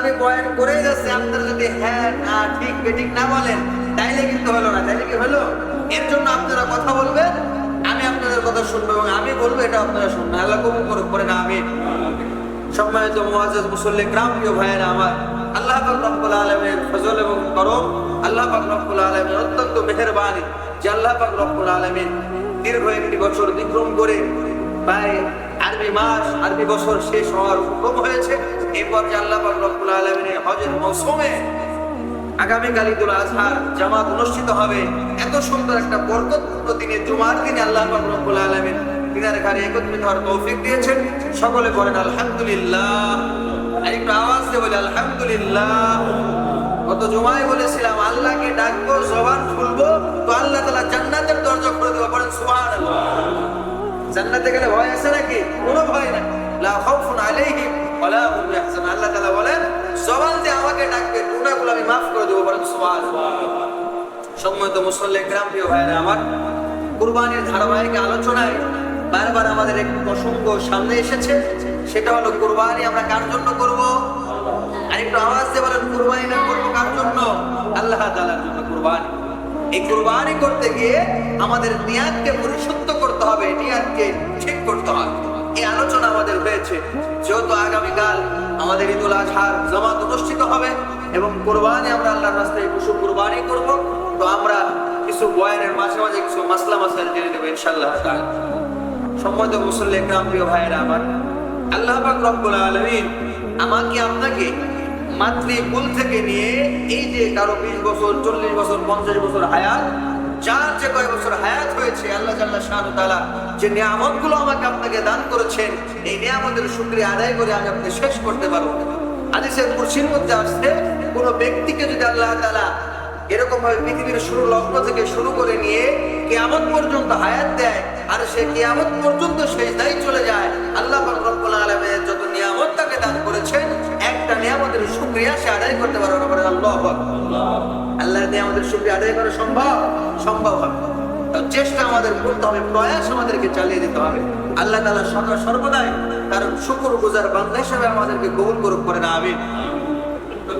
আমি বয়ান করেই যাচ্ছি, আপনারা যদি হ্যাঁ না ঠিক বেঠিক না বলেন তাইলে কিন্তু হলো না। তাইলে কি হলো? এর জন্য আপনারা কথা বলবেন, আমি আপনাদের কথা শুনবো এবং আমি বলবো এটা আপনারা শুনবেন। আল্লাহ কবুল করুক, করে না আমি। সম্মানিত মুআজ্জাজ মুসল্লি কিরাম, প্রিয় ভাইয়েরা আমার, আল্লাহ পাক রব্বুল আলামিনের ফজল এবং করম, আল্লাহ পাক রব্বুল আলামিনের অত্যন্ত মেহেরবানি যে আল্লাহ পাক রব্বুল আলামিন দীর্ঘ একটি বছর অতিক্রম করে প্রায় আরবি মাস, আরবি বছর শেষ হওয়ার হুকুম হয়েছে। এরপর যে আল্লাহ পাক রব্বুল আলামিনের হজের মৌসুমে আগামীকাল ঈদুল আজহার জামাত অনুষ্ঠিত হবে। এত সুন্দর একটা বরকতপূর্ণ দিনে, জুমার দিনে আল্লাহ পাক রব্বুল আলামিন দিনের ঘরে একত্রিত হওয়ার তৌফিক দিয়েছেন। সকলে বলেন আলহামদুলিল্লাহ। একটু আওয়াজ দিয়ে বলে আলহামদুলিল্লাহ। গত জুমায় বলেছিলাম আল্লাহকে ডাকবো, জবান খুলবো তো আল্লাহ তাআলা জান্নাতের দরজা খুলে দেবে। বলেন সুবহানাল্লাহ। জান্নাতে গেলে ভয় আছে নাকি? কোনো ভয় নাই। লা খাউফুন আলাইহিম ওয়ালা হুম ইয়াহজানুন। আল্লাহ তাআলা বলেন জবান দিয়ে আমাকে ডাকবে, গুনাহগুলো আমি মাফ করে দেব। বলেন সুবহানাল্লাহ। সম্মানিত মুসল্লি কিরাম, প্রিয় ভাইরা আমার, কুরবানির ধারাবাহিক আলোচনায় বারবার আমাদের এক প্রসঙ্গ সামনে এসেছে, সেটা হলো কুরবানি আমরা কার জন্য করব? আর একটু আওয়াজ দিয়ে বলেন কুরবানিটা করবো কার জন্য? আল্লাহ তাআলার জন্য কুরবানি। এই কুরবানি করতে গিয়ে আমাদের নিয়াতকে পরিশুদ্ধ করতে হবে, নিয়াতকে ঠিক করতে হবে। এই আলোচনা আমাদের হয়েছে। যেহেতু আগামীকাল আমাদের ঈদুল আজহার জামাত অনুষ্ঠিত হবে এবং কুরবানি আমরা আল্লাহর রাস্তায় পশু কুরবানি করব, তো আমরা কিছু বয়ানের মাঝে মাঝে কিছু মাসলা মাসাইল জেনে নেব ইনশাআল্লাহ তাআলা। সম্মানিত মুসল্লি কিরাম, প্রিয় ভাইয়েরা আমার, আল্লাহ পাক রব্বুল আলামিন আমাকে আপনাকে মাতৃকুল থেকে নিয়ে এই যে কারো 20 বছর, 40 বছর, 50 বছর হায়াত, যার যে কয় বছর হায়াত হয়েছে, আল্লাহ জাল্লা শাআনু তাআলা যে নিয়ামতগুলো আমাকে আপনাকে দান করেছেন, এই নিয়ামতের শুকরিয়া আদায় করে আমি আপনাকে শেষ করতে পারবো না। হাদিসের কুরসির মধ্যে আসছে, কোনো ব্যক্তিকে যদি আল্লাহ তাআলা এরকম ভাবে পৃথিবীর শুরু লগ্ন থেকে শুরু করে নিয়ে কিয়ামত পর্যন্ত হায়াত দেয় আর সে কিয়ামত পর্যন্ত সেজদায় চলে যায়, আল্লাহ পাক রব্বুল আলামিন যত নিয়ামত তাকে দান করেছেন, একটা নিয়ামতের শুকরিয়া সে আদায় করতে পারবে না। বলেন আল্লাহু আকবার। আল্লাহর নিয়ামতের শুকরিয়া আদায় করা সম্ভব হবে। তো চেষ্টা আমাদের করতে হবে, প্রয়াস আমাদেরকে চালিয়ে দিতে হবে। আল্লাহ তাআলা সর্বদাই তার শুকরগুজার বান্দা হিসেবে আমাদেরকে কবুল করুক, করে না আমিন।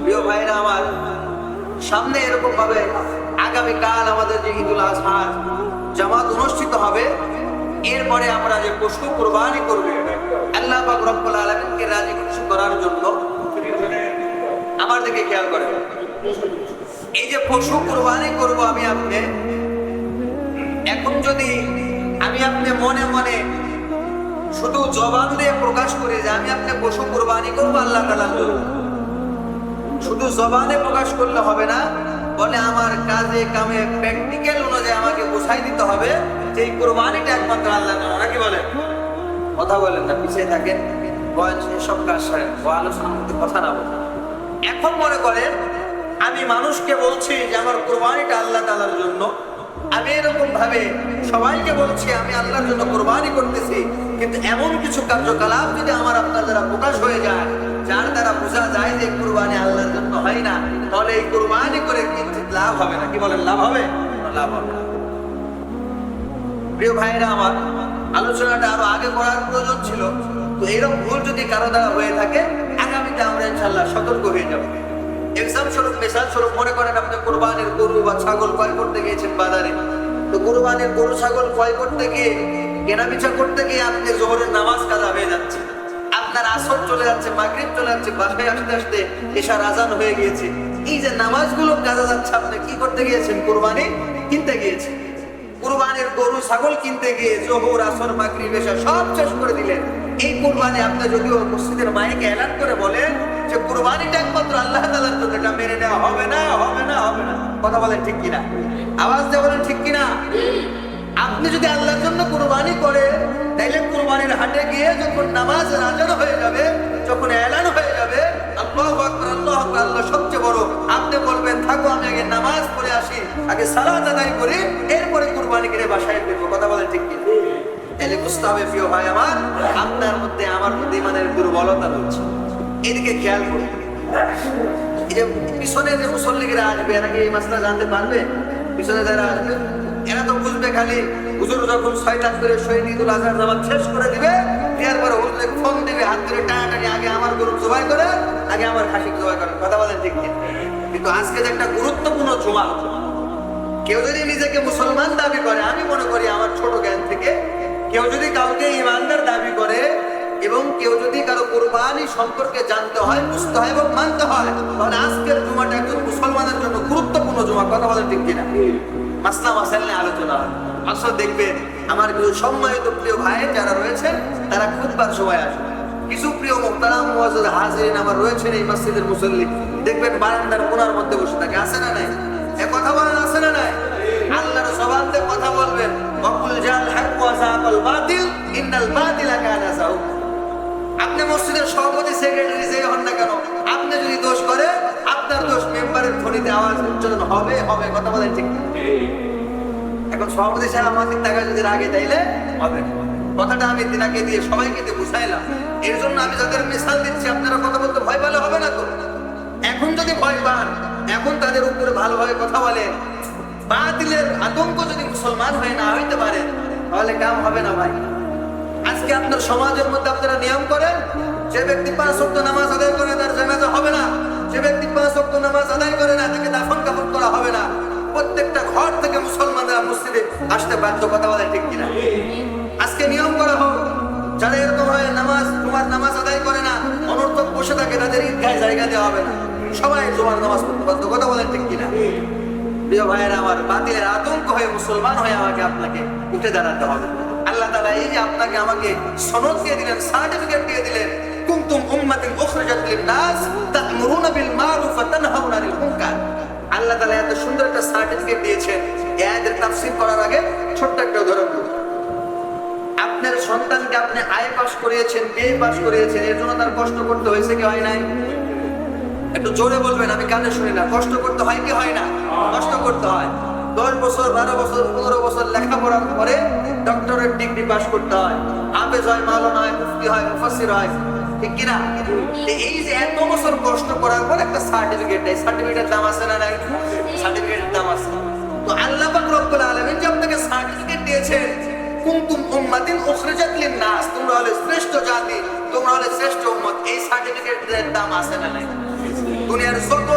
প্রিয় ভাইরা আমার, সামনে এরকম ভাবে আগামীকাল আমাদের যে ঈদুল আজহার জামাত অনুষ্ঠিত হবে, এরপরে আমরা যে পশু কুরবানি করবে আল্লাহ পাক রব্বুল আলামিনকে রাজি খুশি করার জন্য, আমার দিকে খেয়াল করেন, এই যে পশু কুরবানি করব আমি আপনি, এখন যদি আমি আপনি মনে মনে শুধু জবান দিয়ে প্রকাশ করি যে আমি আপনি পশু কুরবানি করবো আল্লাহ তাআলার জন্য, শুধু জবানে প্রকাশ করলে হবে না, বলে আমার কাজে কামে প্র্যাকটিক্যাল অনুযায়ী আমাকে বোঝাই দিতে হবে যে এই কুরবানিটা একমাত্র আল্লাহর জন্য। নাকি বলেন? কথা বলেন না, পিছিয়ে থাকেন, বয়স সব কাজ সারেন, আলোচনার মধ্যে কথা না বলেন। এখন মনে করেন আমি মানুষকে বলছি যে আমার কুরবানিটা আল্লাহ তাআলার জন্য, আমি এরকম ভাবে সবাইকে বলছি আমি আল্লাহর জন্য কুরবানি করতেছি, কিন্তু এমন কিছু কার্যকলাপ যদি আমার আপনার দ্বারা প্রকাশ হয়ে যায় যার দ্বারা বোঝা যায় যে কুরবানি আল্লাহর জন্য হয় না, তাহলে এই কুরবানি করে কিন্তু লাভ হবে না। কি বলেন? লাভ হবে? লাভ হবে না। প্রিয় ভাইরা আমার, আলোচনাটা আরো আগে করার প্রয়োজন ছিল, তো এরকম ভুল যদি কারো দ্বারা হয়ে থাকে আগামীতে আমরা ইনশাআল্লাহ সতর্ক হয়ে যাব। এক্সাম স্বরূপ, মিসাল স্বরূপ মনে করেন আপনি কুরবানির গরু বা ছাগল ক্রয় করতে গিয়েছেন বাজারে, তো কুরবানির গরু ছাগল ক্রয় করতে গিয়ে, কেনাবেচা করতে গিয়ে আপনি জোহরের নামাজ কাজা হয়ে যাচ্ছে, আপনার আসর চলে যাচ্ছে, মাগরিব চলে যাচ্ছে, বাসায় আসতে আসতে এশার আজান হয়ে গিয়েছে। এই যে নামাজগুলো কাজা যাচ্ছে, আপনি কি করতে গিয়েছেন? কুরবানি কিনতে গিয়েছেন। কুরবানির গরু ছাগল কিনতে গিয়ে জোহর, আসর, মাগরিব, এশা সব শেষ করে দিলেন। এই কুরবানি আপনি যদিও মসজিদের মাইকে এলান করে বলেন যে কুরবানিটা একমাত্র আল্লাহ তাআলার জন্য, এটা মেনে নেওয়া হবে না, হবে না, হবে না। কথা বলেন ঠিক কিনা? আওয়াজ দিয়ে বলেন ঠিক কিনা? আপনি যদি আল্লাহর জন্য কুরবানি করেন, তাইলে কুরবানির হাটে গিয়ে যখন নামাজ আজান হয়ে যাবে, যখন এলান হয়ে যাবে আল্লাহু আকবার, আল্লাহু আকবার, আল্লাহ সবচেয়ে বড়, আপনি বলবেন থাকো আমি আগে নামাজ পড়ে আসি, আগে সালাত আদায় করি, এরপরে কুরবানি কিনে বাসায় ফিরবো। কথা বলেন ঠিক কিনা? তাহলে বুঝতে হবে প্রিয় ভাই আমার, আপনার মধ্যে আমার মধ্যে ইমানের দুর্বলতা রয়েছে। এদিকে খেয়াল করুন। এই যে পিছনে যে মুসল্লিরা আসবে, এরা কি এই মাসলা জানতে পারবে? পিছনে যারা আসবে এরা তো বুঝবে খালি হুজুর যখন 6 করে শহীদ ঈদুল আজহার নামাজ শেষ করে দিবে, এরপরে হুজুরে ফোন দিবে, হাত ধরে টানাটানি, আগে আমার গরু জবাই করে, আগে আমার খাসি জবাই করে। কথা বলেন ঠিক ঠিক? কিন্তু আজকে যে একটা গুরুত্বপূর্ণ জুমা, কেউ যদি নিজেকে মুসলমান দাবি করে, আমি মনে করি আমার ছোট জ্ঞান থেকে, কেউ যদি কাউকে ইমানদার দাবি করে এবং কেউ যদি কারো কুরবানি সম্পর্কে জানতে হয়, বুঝতে হয় এবং মানতে হয়, তাহলে আজকের জুমাটা একজন মুসলমানের জন্য গুরুত্বপূর্ণ জুমা। কথা বলেন ঠিক কিনা? মাসলা মাসাইল নিয়ে আলোচনা হয়। আসলে দেখবেন আমার কিছু সম্মানিত প্রিয় ভাই যারা রয়েছেন, তারা খুতবার সময় আসে। কিছু প্রিয় মুহতারাম মুআজ্জাজ হাজিরিন আমার রয়েছেন এই মসজিদের মুসল্লি, দেখবেন বারান্দার কোণার মধ্যে বসে থাকে। আছে না নাই? এ কথা বলেন, আছে না নাই? আল্লাহর জবান দিয়ে কথা বলবেন, ওয়াকুল জাল হক ওয়া যাকাল বাতিল ইন্নাল বাতিলা কানা যাহুক। আপনি মসজিদের সভাপতি, সেক্রেটারি যে হন না কেন, আপনি যদি দোষ করে, আপনার দোষ মেম্বারের ধ্বনিতে আওয়াজ উচ্চারণ হবে হবে। কথা বলেন ঠিক? এখন সভাপতি সাহেব আমাদের টাকা যদি রাগে তাইলে হবে। কথাটা আমি দিনাকে দিয়ে সবাইকে দিয়ে বুঝাইলাম। এর জন্য আমি যাদের মিসাল দিচ্ছি, আপনারা কথা বলতে ভয় পেলে হবে না তো। এখন যদি ভয় পান, এখন তাদের উপরে ভালোভাবে কথা বলেন, বাতিলের আতঙ্ক যদি মুসলমান হয়ে না হইতে পারে, তাহলে কাম হবে না ভাই। আজকে আপনার সমাজের মধ্যে আপনারা নিয়ম করেন, যে ব্যক্তি 5 ওয়াক্ত নামাজ আদায় করে তার জানাজা হবে না, যে ব্যক্তি 5 ওয়াক্ত নামাজ আদায় করে না তাকে দাফন কাফন করা হবে না। প্রত্যেকটা ঘর থেকে মুসলমানরা মসজিদে আসতে বাধ্য। কথা বলে ঠিক কিনা? আজকে নিয়ম করা হোক, যারা এরকম হয় নামাজ তোমার নামাজ আদায় করে না, অনর্থক বসে থাকে, তাদের ঈদগাহে জায়গা দেওয়া হবে না। সবাই জুমার নামাজ পড়তে বাধ্য। কথা বলেন ঠিক কিনা? প্রিয় ভাইয়েরা আমার, বাতিলের আতঙ্ক হয়ে মুসলমান হয়ে আমাকে আপনাকে উঠে দাঁড়াতে হবে। আল্লাহ তাআলা এই যে আপনাকে আমাকে সনদ দিয়ে দিলেন, সার্টিফিকেট দিয়ে দিলেন, কুনতুম উম্মাতান উখরিজাত লিন-নাস তা'মুরুনা বিল মারুফ ওয়া তানহাউনা আনিল মুনকার। আল্লাহ তাআলা এত সুন্দর একটা সার্টিফিকেট দিয়েছেন। এই আয়াতের তাফসীর করার আগে ছোট্ট একটা উদাহরণ দিই। আপনার সন্তানকে আপনি আই পাস করিয়েছেন, বিএ পাস করিয়েছেন, এর জন্য তার কষ্ট করতে হয়েছে কি হয় নাই? একটু জোরে বলবেন, আমি কানে শুনি না। কষ্ট করতে হয় কি হয় না? কষ্ট করতে হয়। 10 বছর 12 বছর 15 বছর লেখাপড়ার পরে ডক্টরেট ডিগ্রি পাস করতে হয়, হাফেজ হয়, মাওলানা হয়, মুফতি হয়, মুফাসসির হয়, ঠিক কি না? এই যে এত বছর কষ্ট করার পর একটা সার্টিফিকেট দেয়, সার্টিফিকেটের দাম আছে না নাই? সার্টিফিকেটের দাম আছে। তো আল্লাহ পাক রব্বুল আলামিন যে আপনাকে সার্টিফিকেট দিয়েছেন, কুনতুম উম্মাতিন উখরিজাত লিন-নাস, তোমরা হলে শ্রেষ্ঠ জাতি, তোমরা হলে শ্রেষ্ঠ উম্মত, এই সার্টিফিকেটের দাম আছে না নাই? দুনিয়ার যত